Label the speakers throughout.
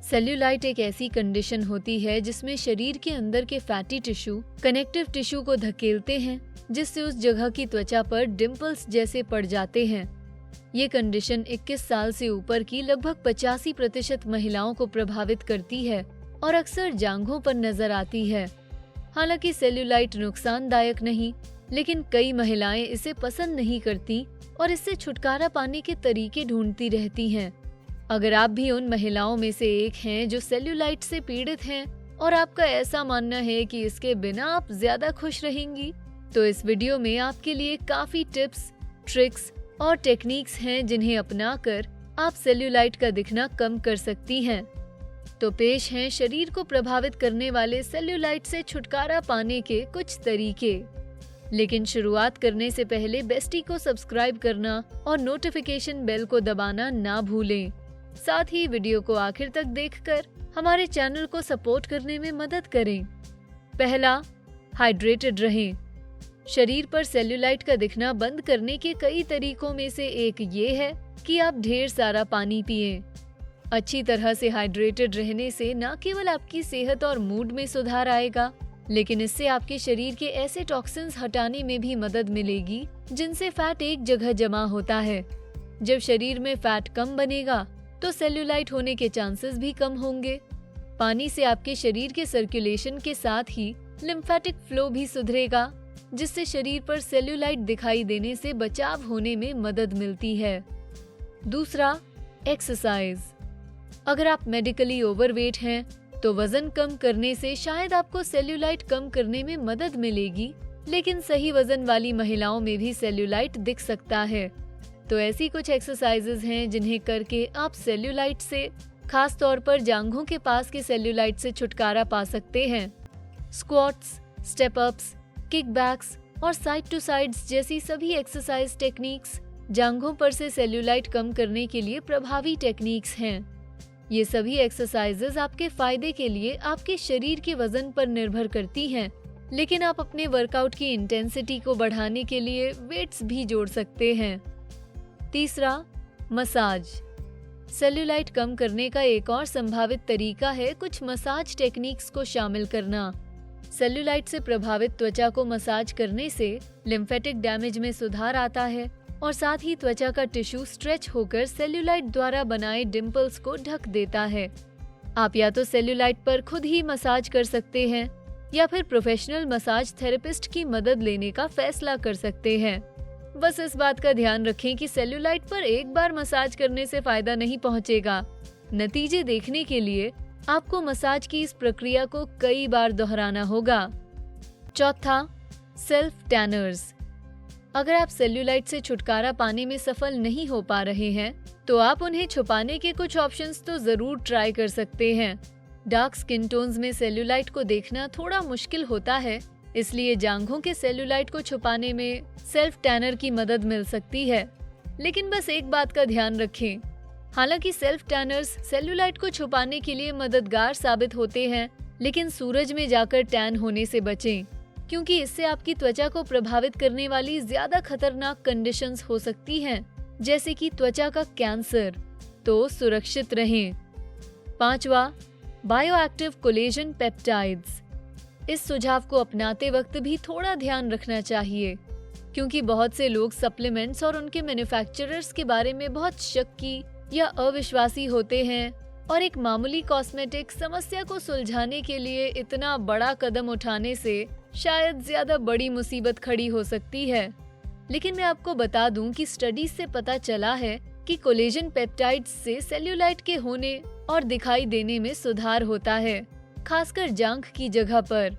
Speaker 1: Cellulite एक ऐसी condition होती है जिसमें शरीर के अंदर के फैटी टिश्यू कनेक्टिव टिश्यू को धकेलते हैं, जिससे उस जगह की त्वचा पर डिंपल्स जैसे पड़ जाते हैं। ये कंडीशन 21 साल से ऊपर की लगभग 85% महिलाओं को प्रभावित करती है और अक्सर जांघों पर नजर आती है। हालांकि सेल्यूलाइट नुकसानदायक नहीं, लेकिन कई महिलाएं इसे पसंद नहीं करती और इससे छुटकारा पाने के तरीके ढूंढती रहती हैं। अगर आप भी उन महिलाओं में से एक हैं जो सेल्यूलाइट से पीड़ित हैं और आपका ऐसा मानना है कि इसके बिना आप ज्यादा खुश रहेंगी, तो इस वीडियो में आपके लिए काफी टिप्स, ट्रिक्स और टेक्निक्स हैं जिन्हें अपनाकर आप सेल्यूलाइट का दिखना कम कर सकती हैं। तो पेश हैं शरीर को प्रभावित करने वाले सेल्यूलाइट से छुटकारा पाने के कुछ तरीके। लेकिन शुरुआत करने से पहले बेस्टी को सब्सक्राइब करना और नोटिफिकेशन बेल को दबाना ना भूलें। साथ ही वीडियो को आखिर तक देखकर हमारे चैनल को सपोर्ट करने में मदद करें। पहला, हाइड्रेटेड रहें। शरीर पर सेल्यूलाइट का दिखना बंद करने के कई तरीकों में से एक ये है कि आप ढेर सारा पानी पिएं। अच्छी तरह से हाइड्रेटेड रहने से न केवल आपकी सेहत और मूड में सुधार आएगा, लेकिन इससे आपके शरीर के ऐसे टॉक्सिन्स हटाने में भी मदद मिलेगी जिनसे फैट एक जगह जमा होता है। जब शरीर में फैट कम बनेगा तो सेल्यूलाइट होने के चांसेस भी कम होंगे। पानी से आपके शरीर के सर्कुलेशन के साथ ही लिम्फेटिक फ्लो भी सुधरेगा, जिससे शरीर पर सेल्यूलाइट दिखाई देने से बचाव होने में मदद मिलती है। दूसरा, एक्सरसाइज। अगर आप मेडिकली ओवरवेट हैं तो वजन कम करने से शायद आपको सेल्यूलाइट कम करने में मदद मिलेगी, लेकिन सही वजन वाली महिलाओं में भी सेल्यूलाइट दिख सकता है। तो ऐसी कुछ एक्सरसाइजेज हैं जिन्हें करके आप सेल्यूलाइट से, खास तौर पर जांघों के पास के सेल्यूलाइट से छुटकारा पा सकते हैं। Squats, step ups, kick backs और साइड टू साइड्स जैसी सभी एक्सरसाइज टेक्निक्स जांघों पर से सेल्यूलाइट कम करने के लिए प्रभावी टेक्निक्स हैं। ये सभी एक्सरसाइजेज आपके फायदे के लिए आपके शरीर के वजन पर निर्भर करती हैं, लेकिन आप अपने वर्कआउट की इंटेंसिटी को बढ़ाने के लिए वेट्स भी जोड़ सकते हैं। तीसरा, मसाज। सेल्यूलाइट कम करने का एक और संभावित तरीका है कुछ मसाज टेक्निक्स को शामिल करना। सेल्यूलाइट से प्रभावित त्वचा को मसाज करने से लिम्फेटिक डैमेज में सुधार आता है और साथ ही त्वचा का टिश्यू स्ट्रेच होकर सेल्यूलाइट द्वारा बनाए डिंपल्स को ढक देता है। आप या तो सेल्यूलाइट पर खुद ही मसाज कर सकते हैं या फिर प्रोफेशनल मसाज थेरेपिस्ट की मदद लेने का फैसला कर सकते हैं। बस इस बात का ध्यान रखें कि सेल्यूलाइट पर एक बार मसाज करने से फायदा नहीं पहुंचेगा। नतीजे देखने के लिए आपको मसाज की इस प्रक्रिया को कई बार दोहराना होगा। चौथा, सेल्फ टैनर्स। अगर आप सेल्यूलाइट से छुटकारा पाने में सफल नहीं हो पा रहे हैं, तो आप उन्हें छुपाने के कुछ ऑप्शंस तो जरूर ट्राई कर सकते हैं। डार्क स्किन टोन्स में सेल्यूलाइट को देखना थोड़ा मुश्किल होता है, इसलिए जांघों के सेल्यूलाइट को छुपाने में सेल्फ टैनर की मदद मिल सकती है। लेकिन बस एक बात का ध्यान रखें, हालांकि सेल्फ टैनर्स सेल्यूलाइट को छुपाने के लिए मददगार साबित होते हैं, लेकिन सूरज में जाकर टैन होने से बचें, क्योंकि इससे आपकी त्वचा को प्रभावित करने वाली ज्यादा खतरनाक कंडीशंस हो सकती हैं, जैसे कि त्वचा का कैंसर। तो सुरक्षित रहें। पांचवा, बायोएक्टिव कोलेजन पेप्टाइड्स। इस सुझाव को अपनाते वक्त भी थोड़ा ध्यान रखना चाहिए, क्योंकि बहुत से लोग सप्लीमेंट्स और उनके मैन्युफैक्चरर्स के बारे में बहुत शक्की या अविश्वासी होते हैं और एक मामूली कॉस्मेटिक समस्या को सुलझाने के लिए इतना बड़ा कदम उठाने से शायद ज्यादा बड़ी मुसीबत खड़ी हो सकती है। लेकिन मैं आपको बता दूं कि स्टडीज से पता चला है कि कोलेजन पेप्टाइड्स से सेल्यूलाइट के होने और दिखाई देने में सुधार होता है, खासकर जांघ की जगह पर।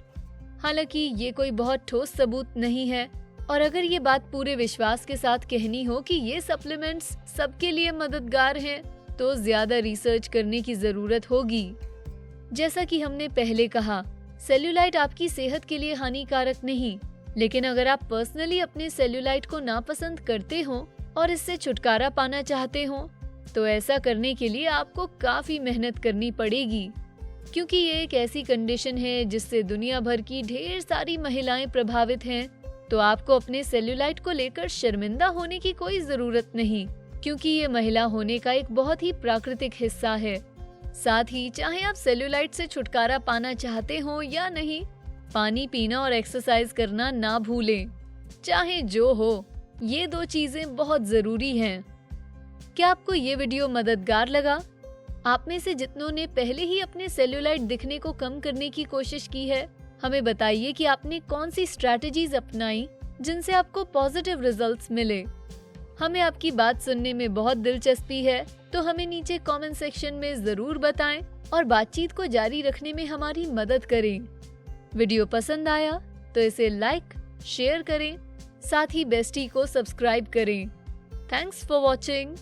Speaker 1: हालांकि ये कोई बहुत ठोस सबूत नहीं है, और अगर ये बात पूरे विश्वास के साथ कहनी हो कि ये सप्लीमेंट्स सबके लिए मददगार हैं, तो ज्यादा रिसर्च करने की जरूरत होगी। जैसा कि हमने पहले कहा, सेल्यूलाइट आपकी सेहत के लिए हानिकारक नहीं, लेकिन अगर आप पर्सनली अपने सेल्यूलाइट को नापसंद करते हो और इससे छुटकारा पाना चाहते हो, तो ऐसा करने के लिए आपको काफी मेहनत करनी पड़ेगी, क्योंकि ये एक ऐसी कंडीशन है जिससे दुनिया भर की ढेर सारी महिलाएं प्रभावित हैं। तो आपको अपने सेल्यूलाइट को लेकर शर्मिंदा होने की कोई जरूरत नहीं, क्योंकि ये महिला होने का एक बहुत ही प्राकृतिक हिस्सा है। साथ ही चाहे आप सेल्यूलाइट से छुटकारा पाना चाहते हो या नहीं, पानी पीना और एक्सरसाइज करना ना भूलें। चाहे जो हो, ये 2 चीजें बहुत जरूरी हैं। क्या आपको ये वीडियो मददगार लगा? आप में से जितनों ने पहले ही अपने सेल्यूलाइट दिखने को कम करने की कोशिश की है, हमें बताइए कि आपने कौन सी स्ट्रैटेजीज अपनाई जिनसे आपको पॉजिटिव रिजल्ट्स मिले। हमें आपकी बात सुनने में बहुत दिलचस्पी है, तो हमें नीचे कमेंट सेक्शन में जरूर बताएं और बातचीत को जारी रखने में हमारी मदद करें। वीडियो पसंद आया तो इसे लाइक, शेयर करें, साथ ही बेस्टी को सब्सक्राइब करें। Thanks for watching.